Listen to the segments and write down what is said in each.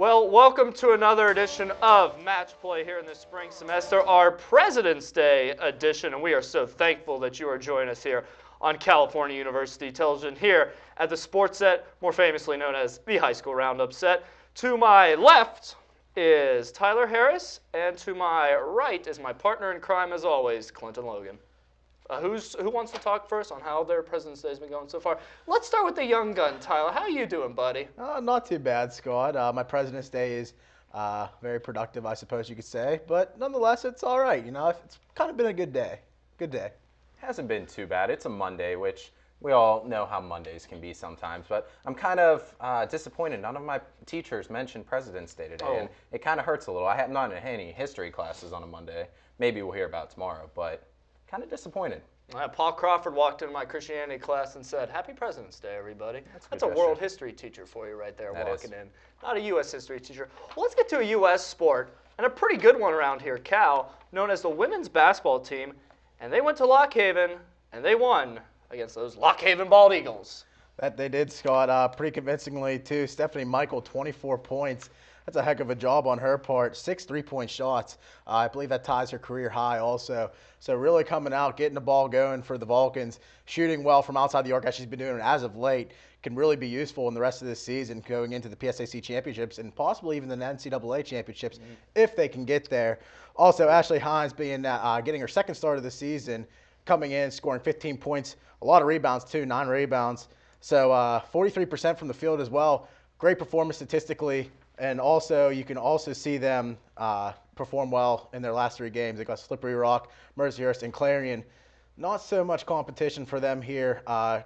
Well, welcome to another edition of Match Play here in the spring semester, our President's Day edition, and we are so thankful that you are joining us here on California University Television here at the Sports Set, more famously known as the High School Roundup Set. To my left is Tyler Harris, and to my right is my partner in crime, as always, Clinton Logan. Who wants to talk first on how their President's Day has been going so far? Let's start with the young gun, Tyler. How are you doing, buddy? Not too bad, Scott. My President's Day is very productive, I suppose you could say. But nonetheless, it's all right. You know, it's kind of been a good day. Good day. Hasn't been too bad. It's a Monday, which we all know how Mondays can be sometimes. But I'm kind of disappointed. None of my teachers mentioned President's Day today. And it kind of hurts a little. I have not had any history classes on a Monday. Maybe we'll hear about it tomorrow. But kind of disappointed. Paul Crawford walked into my Christianity class and said, "Happy President's Day, everybody." That's a world history teacher for you right there, walking in. Not a U.S. history teacher. Well, let's get to a U.S. sport, and a pretty good one around here, Cal, known as the women's basketball team. And they went to Lock Haven, and they won against those Lock Haven Bald Eagles. That they did, Scott, pretty convincingly, too. Stephanie Michael, 24 points. That's a heck of a job on her part. 6 3-point shots. I believe that ties her career high also. So really coming out, getting the ball going for the Vulcans, shooting well from outside the arc as she's been doing as of late, can really be useful in the rest of this season going into the PSAC championships and possibly even the NCAA championships if they can get there. Also, Ashley Hines being getting her second start of the season, coming in, scoring 15 points, a lot of rebounds too, 9 rebounds. So 43% from the field as well. Great performance statistically. And also, you can also see them perform well in their last 3 games. They got Slippery Rock, Mercyhurst, and Clarion. Not so much competition for them here.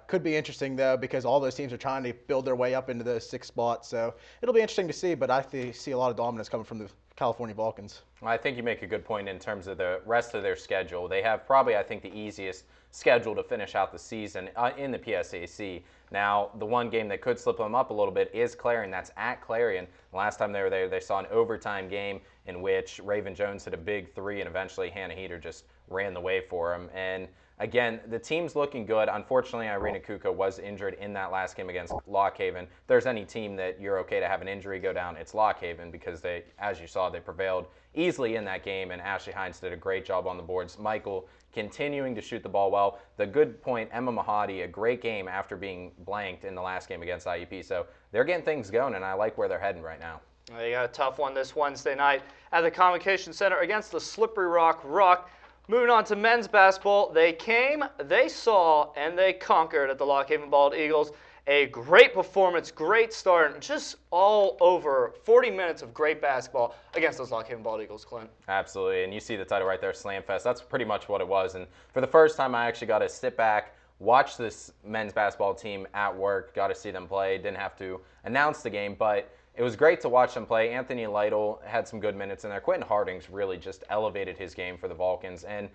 Could be interesting, though, because all those teams are trying to build their way up into those 6 spots. So it'll be interesting to see, but I see a lot of dominance coming from the California Vulcans. Well, I think you make a good point in terms of the rest of their schedule. They have probably, I think, the easiest schedule to finish out the season in the PSAC. Now, the one game that could slip them up a little bit is Clarion. That's at Clarion. Last time they were there, they saw an overtime game in which Raven Jones hit a big 3, and eventually Hannah Heater just ran the way for him. And again, the team's looking good. Unfortunately, Irina Kuka was injured in that last game against Lock Haven. If there's any team that you're okay to have an injury go down, it's Lock Haven because they, as you saw, they prevailed easily in that game, and Ashley Hines did a great job on the boards. Michael continuing to shoot the ball well. The good point, Emma Mahadi, a great game after being blanked in the last game against IUP. So they're getting things going, and I like where they're heading right now. They got a tough one this Wednesday night at the Convocation Center against the Slippery Rock Rock. Moving on to men's basketball, they came, they saw, and they conquered at the Lock Haven Bald Eagles. A great performance, great start, just all over 40 minutes of great basketball against those Lock Haven Bald Eagles, Clint. Absolutely, and you see the title right there, Slam Fest. That's pretty much what it was. And for the first time, I actually got to sit back, watch this men's basketball team at work, got to see them play, didn't have to announce the game, but it was great to watch them play. Anthony Lytle had some good minutes in there. Quentin Hardings really just elevated his game for the Vulcans. And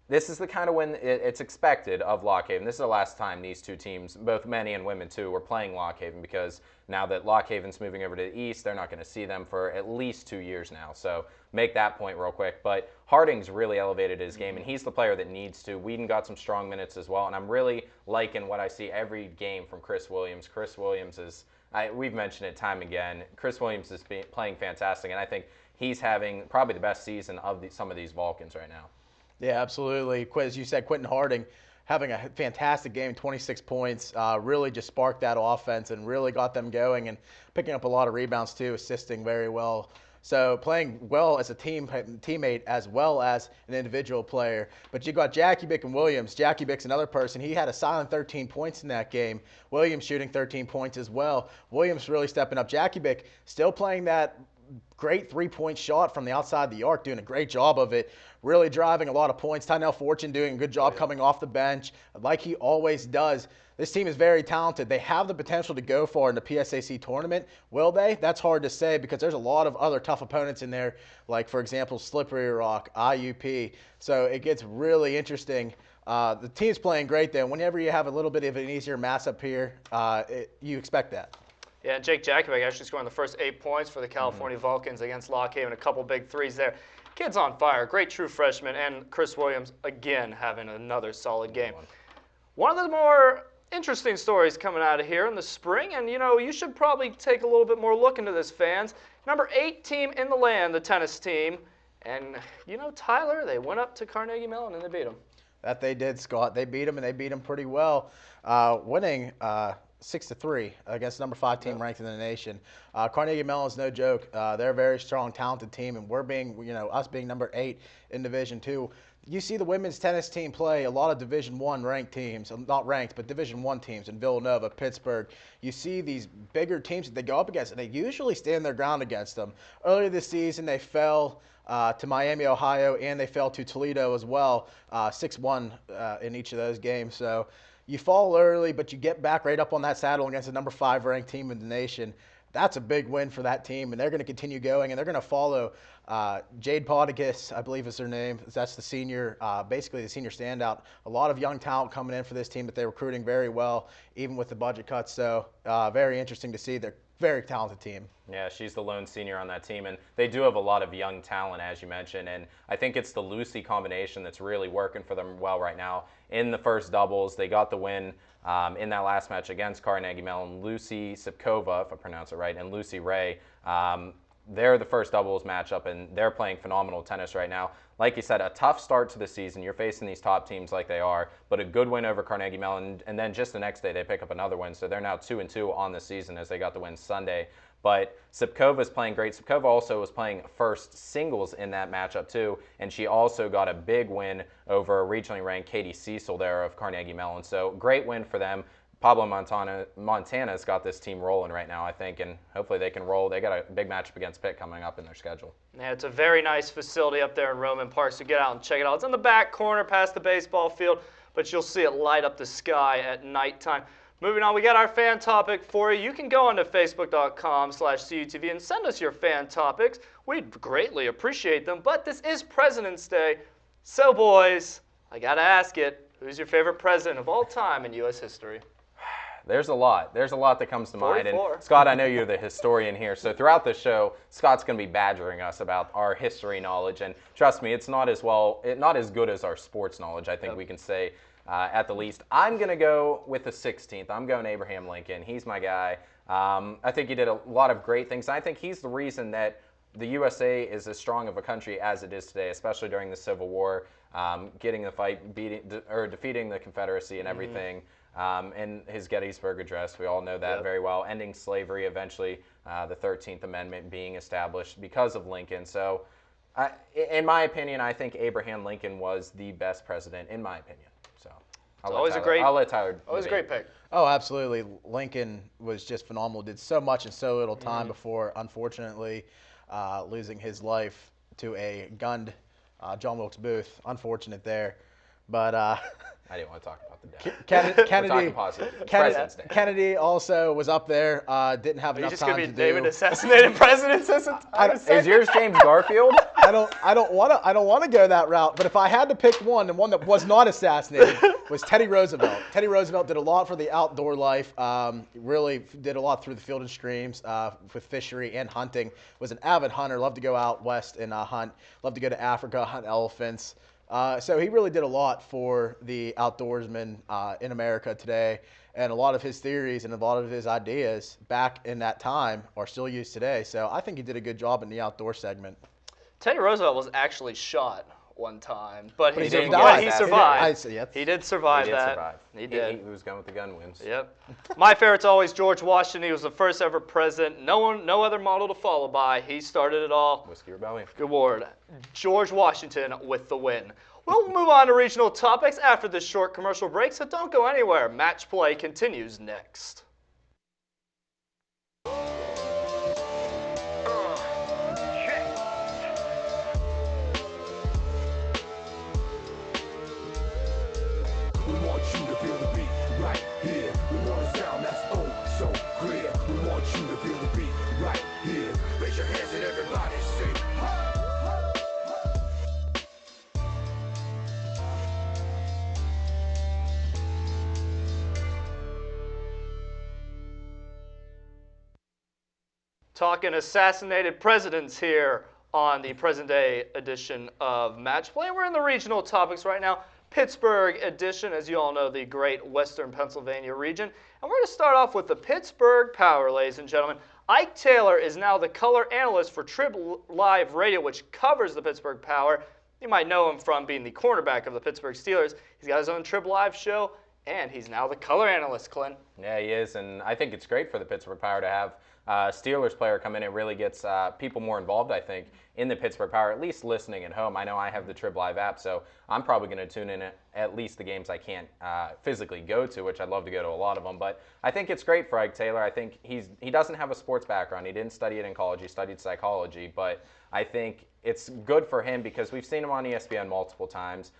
this is the kind of win it's expected of Lock Haven. This is the last time these two teams, both men and women too, were playing Lock Haven because now that Lock Haven's moving over to the East, they're not going to see them for at least 2 years now. So make that point real quick. But Hardings really elevated his game, and he's the player that needs to. Whedon got some strong minutes as well, and I'm really liking what I see every game from Chris Williams. Chris Williams is, we've mentioned it time again, Chris Williams is playing fantastic, and I think he's having probably the best season of some of these Vulcans right now. Yeah, absolutely. As you said, Quentin Harding having a fantastic game, 26 points, really just sparked that offense and really got them going and picking up a lot of rebounds too, assisting very well. So playing well as a teammate as well as an individual player. But you got Jackie Bick and Williams. Jackie Bick's another person. He had a silent 13 points in that game. Williams shooting 13 points as well. Williams really stepping up. Jackie Bick still playing that great 3-point shot from the outside the arc, doing a great job of it, really driving a lot of points. Tynell Fortune doing a good job coming off the bench like he always does. This team is very talented. They have the potential to go far in the PSAC tournament. Will they? That's hard to say because there's a lot of other tough opponents in there, like, for example, Slippery Rock, IUP. So it gets really interesting. The team's playing great, though. Whenever you have a little bit of an easier matchup here, you expect that. Yeah, Jake Jakovic actually scoring the first 8 points for the California Vulcans against Lock Haven. A couple big threes there. Kid's on fire. Great true freshman. And Chris Williams, again, having another solid game. One of the more interesting stories coming out of here in the spring, and, you know, you should probably take a little bit more look into this, fans, Number 8 team in the land, the tennis team. And, you know, Tyler, they went up to Carnegie Mellon and they beat them. That they did, Scott. They beat them, and they beat them pretty well, winning 6-3 against the number 5 team ranked in the nation. Carnegie Mellon is no joke. They're a very strong, talented team, and we're being, us being number 8 in Division II. You see the women's tennis team play a lot of Division I ranked teams, not ranked, but Division I teams in Villanova, Pittsburgh. You see these bigger teams that they go up against, and they usually stand their ground against them. Earlier this season, they fell to Miami, Ohio, and they fell to Toledo as well, 6-1 in each of those games. So you fall early, but you get back right up on that saddle against the number 5 ranked team in the nation. That's a big win for that team, and they're going to continue going, and they're going to follow Jade Podagus, I believe is her name. That's the senior, basically the senior standout. A lot of young talent coming in for this team that they're recruiting very well, even with the budget cuts. So very interesting to see. They're a very talented team. Yeah, she's the lone senior on that team, and they do have a lot of young talent, as you mentioned, and I think it's the Lucy combination that's really working for them well right now. In the first doubles, they got the win in that last match against Carnegie Mellon. Lucy Sipkova, if I pronounce it right, and Lucy Ray, they're the first doubles matchup, and they're playing phenomenal tennis right now. Like you said, a tough start to the season. You're facing these top teams like they are, but a good win over Carnegie Mellon, and then just the next day they pick up another win. So they're now 2-2 on the season as they got the win Sunday. But Sipkova's playing great. Sipkova also was playing first singles in that matchup too, and she also got a big win over regionally ranked Katie Cecil there of Carnegie Mellon. So great win for them. Pablo Montana's got this team rolling right now, I think, and hopefully they can roll. They got a big matchup against Pitt coming up in their schedule. Yeah, it's a very nice facility up there in Roman Park, so get out and check it out. It's in the back corner past the baseball field, but you'll see it light up the sky at nighttime. Moving on, we got our fan topic for you. You can go onto facebook.com/CUTV and send us your fan topics. We'd greatly appreciate them, but this is President's Day. So, boys, I got to ask it. Who's your favorite president of all time in U.S. history? There's a lot. There's a lot that comes to mind. 44. And Scott, I know you're the historian here, so throughout the show, Scott's going to be badgering us about our history knowledge. And trust me, it's not as good as our sports knowledge, I think we can say at the least. I'm going to go with the 16th. I'm going Abraham Lincoln. He's my guy. I think he did a lot of great things. I think he's the reason that the USA is as strong of a country as it is today, especially during the Civil War, getting the fight, defeating the Confederacy and everything. In his Gettysburg Address, we all know that very well, ending slavery, eventually the 13th Amendment being established because of Lincoln. So in my opinion, I think Abraham Lincoln was the best president, in my opinion. So I'll let Tyler Always a great pick. Oh, absolutely. Lincoln was just phenomenal. Did so much in so little time before, unfortunately, losing his life to a gunned John Wilkes Booth. Unfortunate there. But I didn't want to talk about the death. Kennedy also was up there. Didn't have enough time to do. He's just going to be David assassinated presidents. Is yours James Garfield? I don't want to go that route. But if I had to pick one, and one that was not assassinated, was Teddy Roosevelt. Teddy Roosevelt did a lot for the outdoor life. Really did a lot through the field and streams with fishery and hunting. Was an avid hunter. Loved to go out west and hunt. Loved to go to Africa, hunt elephants. So he really did a lot for the outdoorsmen in America today, and a lot of his theories and a lot of his ideas back in that time are still used today. So I think he did a good job in the outdoor segment. Teddy Roosevelt was actually shot one time, but he didn't die. He survived. Yep. He did survive He that. He did. He was going with the gun wins. Yep. My favorite's always George Washington. He was the first ever president. No other model to follow by. He started it all. Whiskey Rebellion. Good word. George Washington with the win. We'll move on to regional topics after this short commercial break, so don't go anywhere. Match play continues next. We want you to feel the beat right here. We want a sound that's oh so clear. We want you to feel the beat right here. Raise your hands and everybody sing. Talking assassinated presidents here on the present day edition of Match Play. We're in the regional topics right now. Pittsburgh edition, as you all know, the great Western Pennsylvania region. And we're going to start off with the Pittsburgh Power, ladies and gentlemen. Ike Taylor is now the color analyst for Trib Live Radio, which covers the Pittsburgh Power. You might know him from being the cornerback of the Pittsburgh Steelers. He's got his own Trib Live show, and he's now the color analyst, Clint. Yeah, he is, and I think it's great for the Pittsburgh Power to have a Steelers player come in. It really gets people more involved, I think, in the Pittsburgh Power, at least listening at home. I know I have the Trib Live app, so I'm probably going to tune in at least the games I can't physically go to, which I'd love to go to a lot of them. But I think it's great for Ike Taylor. I think he doesn't have a sports background. He didn't study it in college. He studied psychology. But I think it's good for him because we've seen him on ESPN multiple times.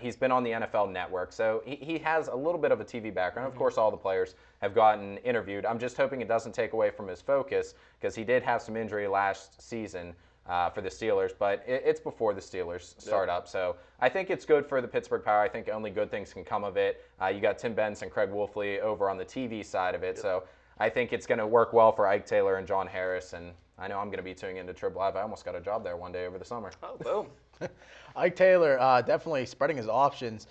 He's been on the NFL Network, so he has a little bit of a TV background. Of course, all the players have gotten interviewed. I'm just hoping it doesn't take away from his focus because he did have some injury last season for the Steelers, but it's before the Steelers start up. So I think it's good for the Pittsburgh Power. I think only good things can come of it. You got Tim Benz and Craig Wolfley over on the TV side of it, so I think it's going to work well for Ike Taylor and John Harris, and I know I'm going to be tuning into Trib Live. I almost got a job there one day over the summer. Oh, boom. Ike Taylor definitely spreading his options,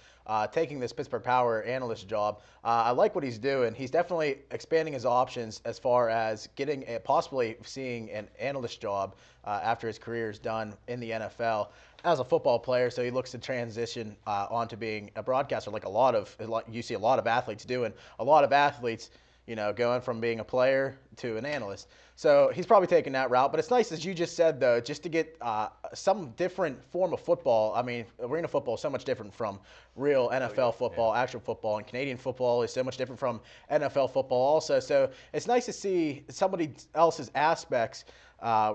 taking this Pittsburgh Power analyst job. I like what he's doing. He's definitely expanding his options as far as getting possibly seeing an analyst job after his career is done in the NFL as a football player. So he looks to transition onto being a broadcaster, like you see a lot of athletes doing. A lot of athletes, going from being a player to an analyst. So he's probably taking that route. But it's nice, as you just said, though, just to get some different form of football. I mean, arena football is so much different from real NFL football, actual football, and Canadian football is so much different from NFL football also. So it's nice to see somebody else's aspects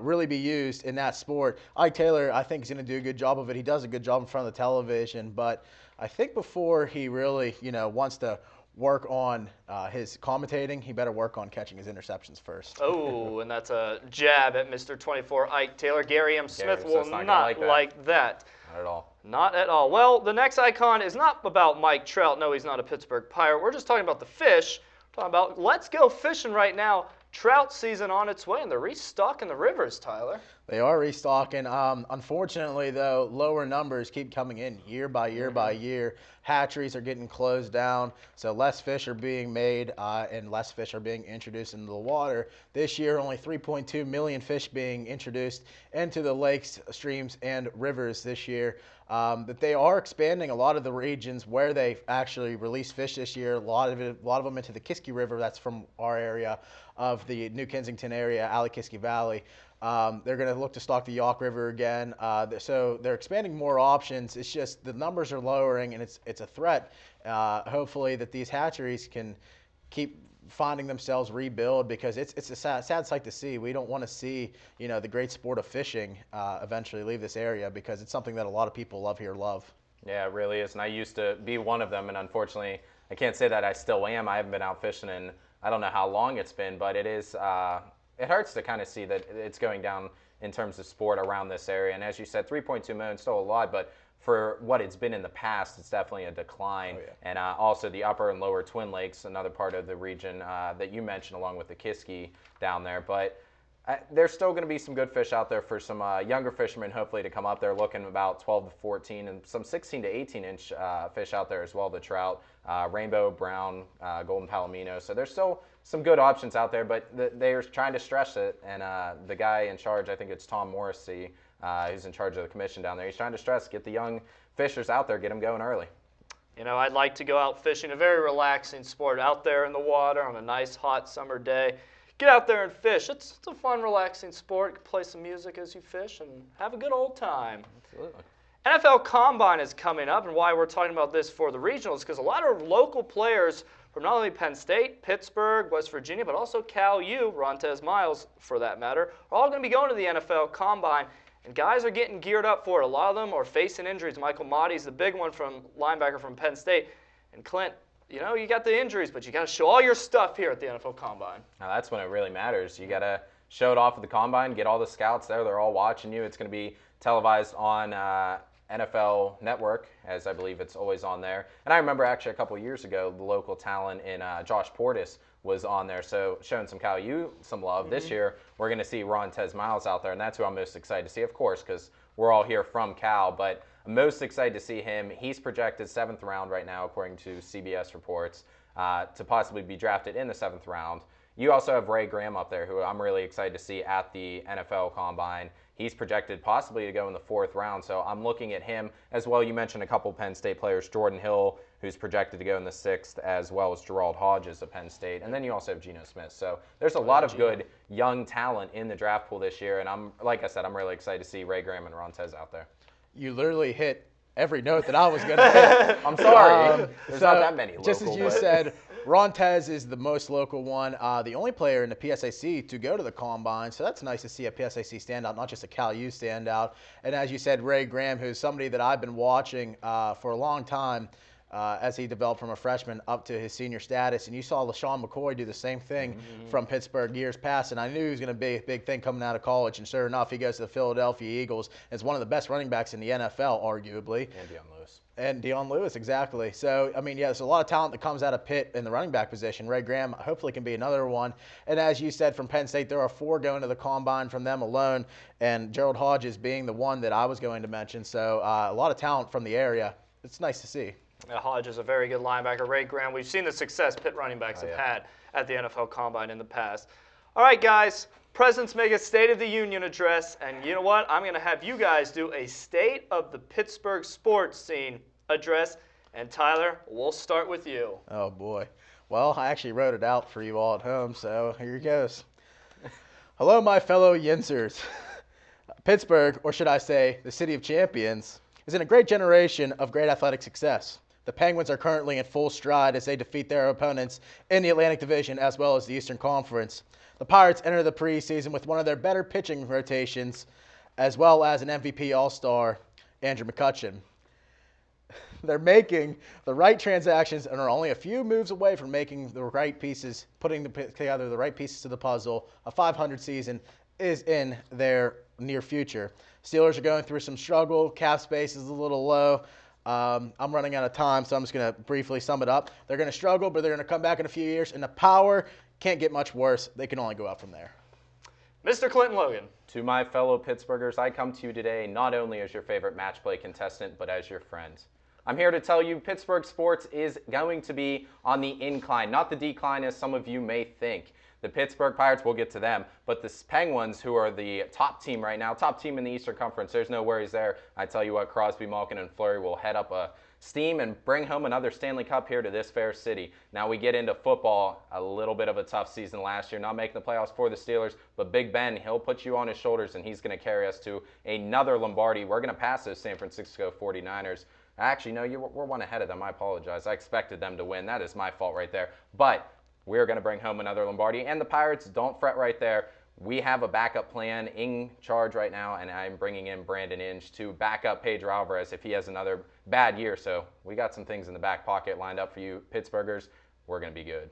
really be used in that sport. Ike Taylor, I think, is going to do a good job of it. He does a good job in front of the television. But I think before he really, wants to work on his commentating, he better work on catching his interceptions first. Oh, and that's a jab at Mr. 24, Ike Taylor. Gary M. Smith will not like that. Not at all. Not at all. Well, the next icon is not about Mike Trout. No, he's not a Pittsburgh Pirate. We're just talking about the fish. We're talking about let's go fishing right now. Trout season on its way, and they're restocking the rivers, Tyler. They are restocking. Unfortunately, though, lower numbers keep coming in year by year by year. Hatcheries are getting closed down, so less fish are being made and less fish are being introduced into the water. This year, only 3.2 million fish being introduced into the lakes, streams, and rivers this year. But they are expanding a lot of the regions where they actually release fish this year. A lot of them into the Kiski River. That's from our area of the New Kensington area, Alley-Kiski Valley. They're going to look to stock the Yawk River again. So they're expanding more options. It's just the numbers are lowering, and it's a threat. Hopefully that these hatcheries can keep finding themselves rebuild, because it's a sad sight to see. We don't want to see the great sport of fishing eventually leave this area, because it's something that a lot of people love. Yeah, it really is, and I used to be one of them, and unfortunately I can't say that I still am. I haven't been out fishing in I don't know how long it's been, but it is it hurts to kind of see that it's going down in terms of sport around this area. And as you said, 3.2 million, still a lot, but for what it's been in the past, it's definitely a decline. And also the upper and lower Twin Lakes, another part of the region that you mentioned, along with the Kiski down there. But there's still going to be some good fish out there for some younger fishermen, hopefully, to come up. They're looking about 12 to 14 and some 16 to 18-inch fish out there as well, the trout, rainbow, brown, golden palomino. So there's still some good options out there, but they're trying to stress it. And the guy in charge, I think it's Tom Morrissey, who's in charge of the commission down there, he's trying to stress, get the young fishers out there, get them going early. I'd like to go out fishing, a very relaxing sport, out there in the water on a nice hot summer day. Get out there and fish. It's a fun, relaxing sport. You can play some music as you fish and have a good old time. Absolutely. NFL Combine is coming up, and why we're talking about this for the regionals, because a lot of local players from not only Penn State, Pittsburgh, West Virginia, but also Cal U, Rontez Miles for that matter, are all going to be going to the NFL Combine, and guys are getting geared up for it. A lot of them are facing injuries. Michael Mottie's the big one, from linebacker from Penn State, and Clint, you got the injuries, but you got to show all your stuff here at the NFL Combine. Now that's when it really matters. You got to show it off at the Combine, get all the scouts there. They're all watching you. It's going to be televised on NFL Network, as I believe it's always on there. And I remember actually a couple years ago, the local talent in Josh Portis was on there, so showing some Cal U some love. This year, we're going to see Rontez Miles out there, and that's who I'm most excited to see, of course, because we're all here from Cal, but I'm most excited to see him. He's projected 7th round right now, according to CBS reports, to possibly be drafted in the 7th round. You also have Ray Graham up there, who I'm really excited to see at the NFL Combine. He's projected possibly to go in the 4th round, so I'm looking at him as well. You mentioned a couple Penn State players, Jordan Hill, who's projected to go in the 6th, as well as Gerald Hodges of Penn State, and then you also have Geno Smith. So there's a lot of good young talent in the draft pool this year, and like I said, I'm really excited to see Ray Graham and Rontez out there. You literally hit every note that I was going to hit. I'm sorry. There's not that many local. Just as you said, Rontez is the most local one, the only player in the PSAC to go to the Combine, so that's nice to see a PSAC standout, not just a Cal U standout. And as you said, Ray Graham, who's somebody that I've been watching for a long time as he developed from a freshman up to his senior status. And you saw LaShawn McCoy do the same thing from Pittsburgh years past, and I knew he was going to be a big thing coming out of college. And sure enough, he goes to the Philadelphia Eagles as one of the best running backs in the NFL, arguably. And Deion Lewis, exactly. So, I mean, yeah, there's a lot of talent that comes out of Pitt in the running back position. Ray Graham hopefully can be another one. And as you said, from Penn State, there are 4 going to the Combine from them alone, and Gerald Hodges being the one that I was going to mention. So a lot of talent from the area. It's nice to see. Hodge is a very good linebacker. Ray Graham, we've seen the success Pitt running backs have had at the NFL Combine in the past. All right, guys, presidents make a State of the Union address, and you know what? I'm going to have you guys do a State of the Pittsburgh sports scene address. And Tyler, we'll start with you. Oh, boy. Well, I actually wrote it out for you all at home, so here it goes. Hello, my fellow Yinsers. Pittsburgh, or should I say the City of Champions, is in a great generation of great athletic success. The Penguins are currently in full stride as they defeat their opponents in the Atlantic Division as well as the Eastern Conference. The Pirates enter the preseason with one of their better pitching rotations as well as an MVP All-Star, Andrew McCutchen. They're making the right transactions and are only a few moves away from making the right pieces, putting together the right pieces to the puzzle. A 500 season is in their near future. Steelers are going through some struggle. Cap space is a little low. I'm running out of time, so I'm just going to briefly sum it up. They're going to struggle, but they're going to come back in a few years, and the Power can't get much worse. They can only go up from there. Mr. Clinton Logan. To my fellow Pittsburghers, I come to you today not only as your favorite match play contestant, but as your friend. I'm here to tell you Pittsburgh sports is going to be on the incline, not the decline as some of you may think. The Pittsburgh Pirates, we'll get to them, but the Penguins, who are the top team right now, top team in the Eastern Conference, there's no worries there. I tell you what, Crosby, Malkin, and Fleury will head up a steam and bring home another Stanley Cup here to this fair city. Now we get into football, a little bit of a tough season last year, not making the playoffs for the Steelers, but Big Ben, he'll put you on his shoulders, and he's going to carry us to another Lombardi. We're going to pass those San Francisco 49ers. Actually, no, we're one ahead of them. I apologize. I expected them to win. That is my fault right there. But we're going to bring home another Lombardi. And the Pirates, don't fret right there. We have a backup plan in charge right now, and I'm bringing in Brandon Inge to back up Pedro Alvarez if he has another bad year. So we got some things in the back pocket lined up for you Pittsburghers. We're going to be good.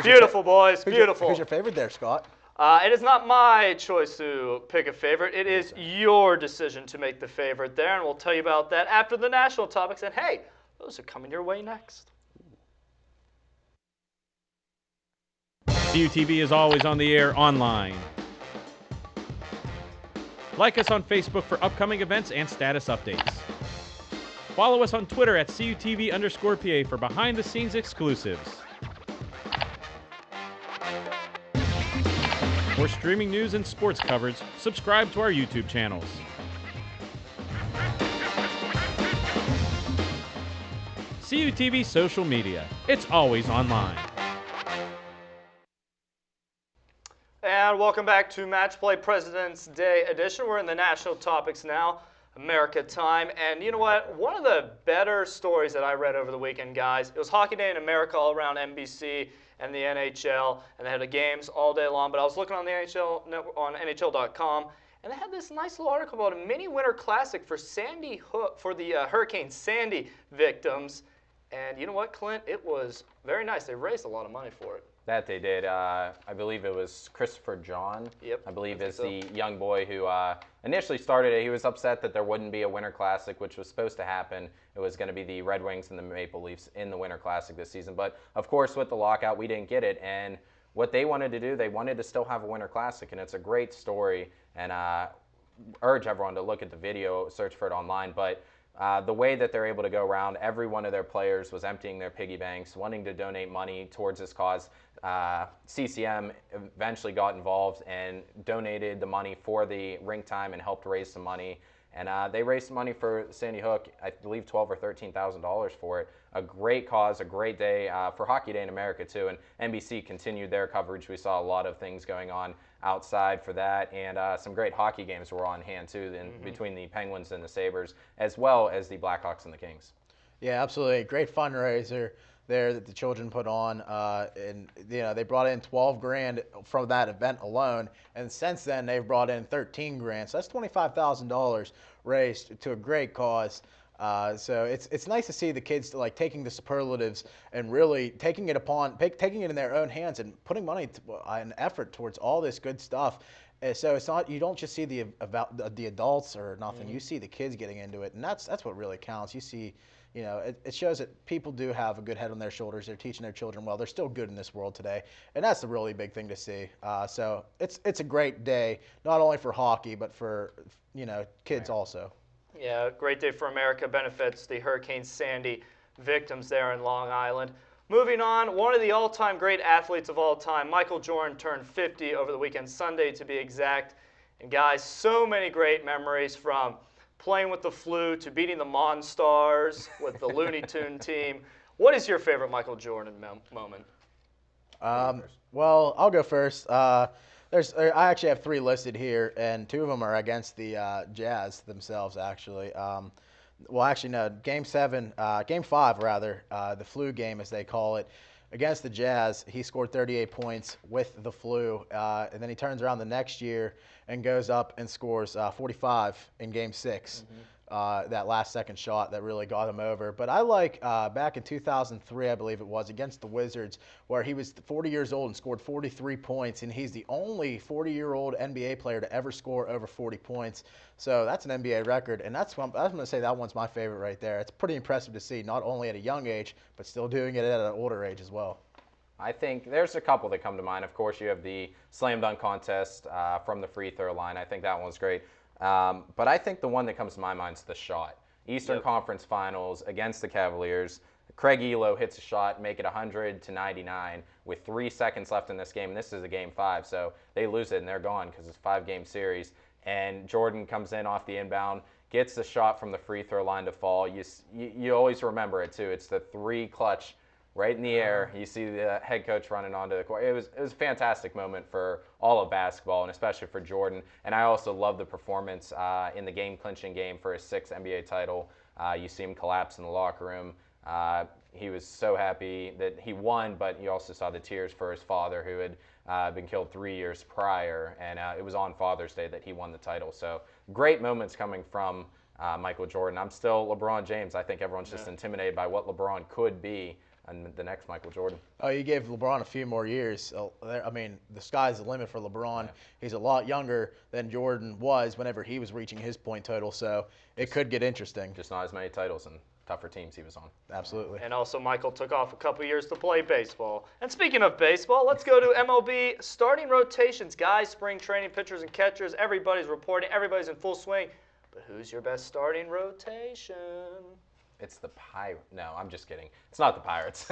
Beautiful, boys. Beautiful. Who's your favorite there, Scott? It is not my choice to pick a favorite. It is your decision to make the favorite there, and we'll tell you about that after the national topics. And, hey, those are coming your way next. CUTV is always on the air online. Like us on Facebook for upcoming events and status updates. Follow us on Twitter at CUTV_PA for behind-the-scenes exclusives. For streaming news and sports coverage, subscribe to our YouTube channels. CUTV social media. It's always online. And welcome back to Match Play President's Day edition. We're in the national topics now, America time. And you know what? One of the better stories that I read over the weekend, guys, it was Hockey Day in America all around NBC and the NHL, and they had the games all day long. But I was looking on the NHL on NHL.com, and they had this nice little article about a mini Winter Classic for the Hurricane Sandy victims. And you know what, Clint? It was very nice. They raised a lot of money for it. That they did. I believe it was Christopher John. Yep. I believe is the young boy who initially started it. He was upset that there wouldn't be a Winter Classic, which was supposed to happen. It was going to be the Red Wings and the Maple Leafs in the Winter Classic this season. But, of course, with the lockout, we didn't get it. And what they wanted to do, they wanted to still have a Winter Classic. And it's a great story. And urge everyone to look at the video, search for it online. But the way that they're able to go around, every one of their players was emptying their piggy banks, wanting to donate money towards this cause. CCM eventually got involved and donated the money for the rink time and helped raise some money. And they raised money for Sandy Hook, I believe $12,000 or $13,000 for it. A great cause, a great day for Hockey Day in America too. And NBC continued their coverage. We saw a lot of things going on outside for that, and some great hockey games were on hand too, between the Penguins and the Sabres, as well as the Blackhawks and the Kings. Yeah, absolutely. Great fundraiser there that the children put on, and they brought in 12 grand from that event alone, and since then they've brought in 13 grand. So that's $25,000 raised to a great cause. So it's nice to see the kids like taking the superlatives and really taking it in their own hands and putting money and effort towards all this good stuff. So it's not, you don't just see the adults or nothing. You see the kids getting into it, and that's what really counts. You see, it shows that people do have a good head on their shoulders. They're teaching their children well. They're still good in this world today, and that's the really big thing to see. So it's a great day, not only for hockey but for kids also. Yeah, great day for America. Benefits the Hurricane Sandy victims there in Long Island. Moving on, one of the all-time great athletes of all time, Michael Jordan, turned 50 over the weekend, Sunday to be exact. And guys, so many great memories, from playing with the Flu to beating the Monstars with the Looney Tune team. What is your favorite Michael Jordan moment? Well, I'll go first. I actually have 3 listed here, and 2 of them are against the Jazz themselves, actually. Well, actually, no. Game 5, rather, the Flu game, as they call it, against the Jazz, he scored 38 points with the Flu, and then he turns around the next year and goes up and scores 45 in Game 6. That last second shot that really got him over. But I like back in 2003, I believe it was, against the Wizards, where he was 40 years old and scored 43 points, and he's the only 40-year-old NBA player to ever score over 40 points. So that's an NBA record, and I'm going to say that one's my favorite right there. It's pretty impressive to see, not only at a young age, but still doing it at an older age as well. I think there's a couple that come to mind. Of course, you have the slam dunk contest from the free throw line. I think that one's great. But I think the one that comes to my mind is the shot. Eastern Conference Finals against the Cavaliers. Craig Elo hits a shot, make it 100-99 with 3 seconds left in this game. And this is a Game 5, so they lose it and they're gone because it's a 5-game series. And Jordan comes in off the inbound, gets the shot from the free throw line to fall. You always remember it too. It's the 3 clutch right in the air. You see the head coach running onto the court. It was a fantastic moment for all of basketball, and especially for Jordan. And I also love the performance in the game-clinching game for his 6th NBA title. You see him collapse in the locker room. He was so happy that he won, but you also saw the tears for his father, who had been killed 3 years prior. And it was on Father's Day that he won the title. So great moments coming from Michael Jordan. I'm still LeBron James. I think everyone's just intimidated by what LeBron could be and the next Michael Jordan. Oh, you gave LeBron a few more years. I mean, the sky's the limit for LeBron. Yeah. He's a lot younger than Jordan was whenever he was reaching his point total, so it could get interesting. Just not as many titles and tougher teams he was on. Absolutely. And also, Michael took off a couple years to play baseball. And speaking of baseball, let's go to MLB starting rotations. Guys, spring training, pitchers and catchers, everybody's reporting, everybody's in full swing. But who's your best starting rotation? It's the Pirates. No, I'm just kidding. It's not the Pirates.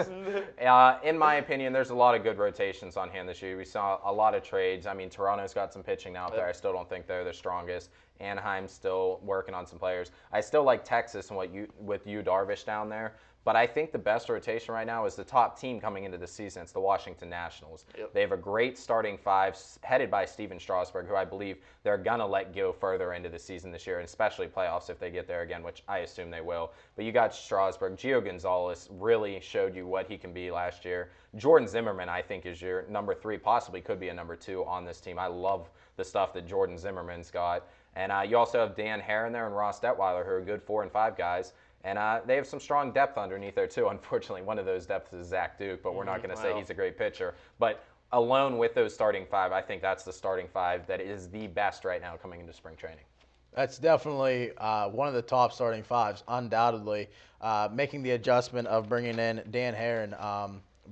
In my opinion, there's a lot of good rotations on hand this year. We saw a lot of trades. I mean, Toronto's got some pitching now up there. I still don't think they're the strongest. Anaheim's still working on some players. I still like Texas and with Yu Darvish down there. But I think the best rotation right now is the top team coming into the season. It's the Washington Nationals. Yep. They have a great starting 5 headed by Steven Strasburg, who I believe they're going to let go further into the season this year, and especially playoffs if they get there again, which I assume they will. But you got Strasburg. Gio Gonzalez really showed you what he can be last year. Jordan Zimmerman, I think, is your number 3, possibly could be a number 2 on this team. I love the stuff that Jordan Zimmerman's got. And you also have Dan Hare in there and Ross Detweiler, who are good 4 and 5 guys. And they have some strong depth underneath there, too. Unfortunately, one of those depths is Zach Duke, but we're not going to say he's a great pitcher. But alone with those starting 5, I think that's the starting 5 that is the best right now coming into spring training. That's definitely one of the top starting 5s, undoubtedly. Making the adjustment of bringing in Dan Hare,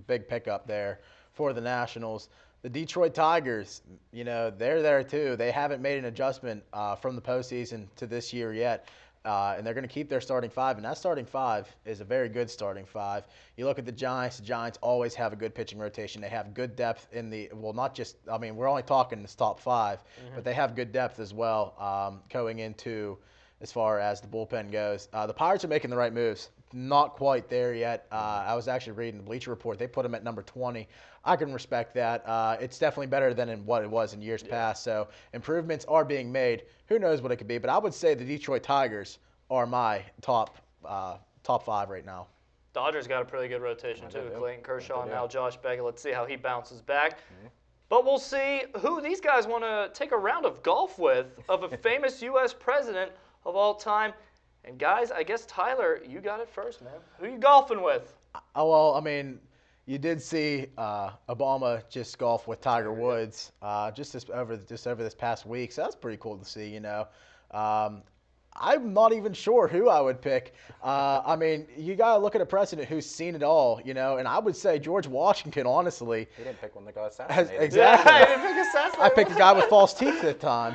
big pickup there for the Nationals. The Detroit Tigers, they're there, too. They haven't made an adjustment from the postseason to this year yet. and they're going to keep their starting five, and that starting five is a very good starting five. You look at the Giants always have a good pitching rotation. They have good depth in not just, we're only talking this top five, but they have good depth as well going into as far as the bullpen goes. The Pirates are making the right moves. Not quite there yet. I was actually reading the Bleacher Report. They put them at number 20. I can respect that. It's definitely better than in what it was in years past. So improvements are being made. Who knows what it could be? But I would say the Detroit Tigers are my top five right now. Dodgers got a pretty good rotation too. Clayton Kershaw and now Josh Beckett. Let's see how he bounces back. But we'll see who these guys want to take a round of golf with of a famous U.S. president of all time. And guys, I guess Tyler, you got it first, man. Who you golfing with? Oh, well, you did see Obama just golf with Tiger Woods just over this past week, so that's pretty cool to see. I'm not even sure who I would pick. You got to look at a president who's seen it all, and I would say George Washington, honestly. He didn't pick one that got assassinated. Exactly. Yeah, he didn't pick assassinated. I picked a guy with false teeth at the time.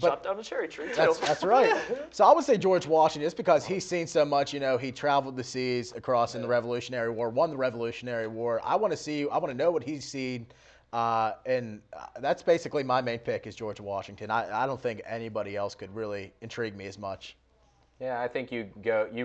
Chopped down a cherry tree, too. That's right. So I would say George Washington, just because he's seen so much. He traveled the seas across in the Revolutionary War, won the Revolutionary War. I want to know what he's seen. And that's basically my main pick is George Washington. I don't think anybody else could really intrigue me as much. Yeah, I think you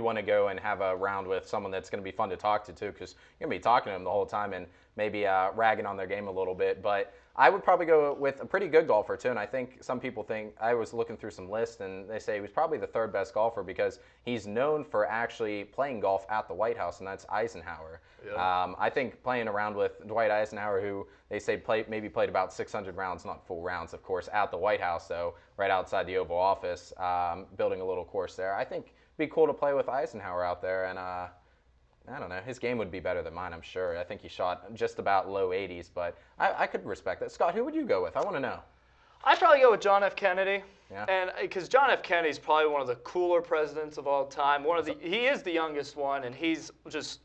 want to go and have a round with someone that's going to be fun to talk to too, because you're going to be talking to them the whole time and maybe ragging on their game a little bit. But I would probably go with a pretty good golfer too, and I think some people think, I was looking through some lists and they say he was probably the third best golfer because he's known for actually playing golf at the White House, and that's Eisenhower. Yeah. I think playing around with Dwight Eisenhower, who they say maybe played about 600 rounds, not full rounds, of course, at the White House, though, right outside the Oval Office, building a little course there. I think it'd be cool to play with Eisenhower out there, and I don't know. His game would be better than mine, I'm sure. I think he shot just about low 80s, but I could respect that. Scott, who would you go with? I want to know. I'd probably go with John F. Kennedy. Yeah. And because John F. Kennedy is probably one of the cooler presidents of all time. He is the youngest one, and he's just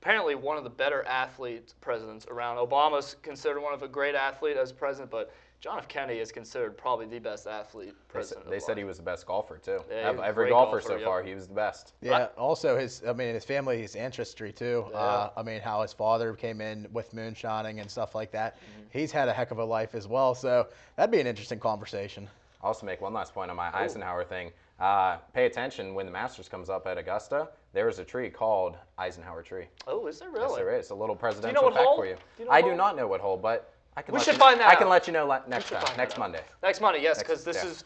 apparently one of the better athlete presidents around. Obama's considered one of a great athlete as president, but John F. Kennedy is considered probably the best athlete president. They said he was the best golfer too. Yeah, every golfer so far, he was the best. Yeah. Also, his family, his ancestry too. Yeah. How his father came in with moonshining and stuff like that. He's had a heck of a life as well. So that'd be an interesting conversation. I'll also make one last point on my Eisenhower thing. Pay attention when the Masters comes up at Augusta. There is a tree called Eisenhower tree. Oh, is there really? Yes, there is. A little presidential Do you know what fact hole? for you. Do you know I what do not know what hole, but I can let you know next Monday. Next Monday, yes, because this is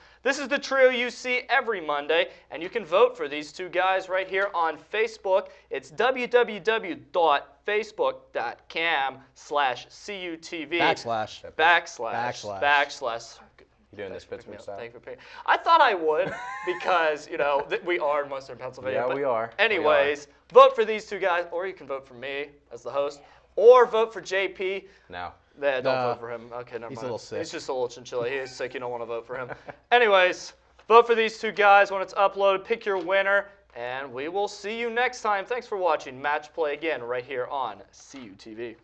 the trio you see every Monday, and you can vote for these two guys right here on Facebook. It's www.facebook.com/CUTV. / You doing this Pittsburgh style? Thank you for paying. I thought I would because, we are in Western Pennsylvania. Yeah, we are. Anyways, vote for these two guys, or you can vote for me as the host, or vote for JP. No. Yeah, don't vote for him. Okay, never mind. He's a little sick. He's just a little chinchilla. He is sick. You don't want to vote for him. Anyways, vote for these two guys when it's uploaded. Pick your winner, and we will see you next time. Thanks for watching Match Play again right here on CUTV.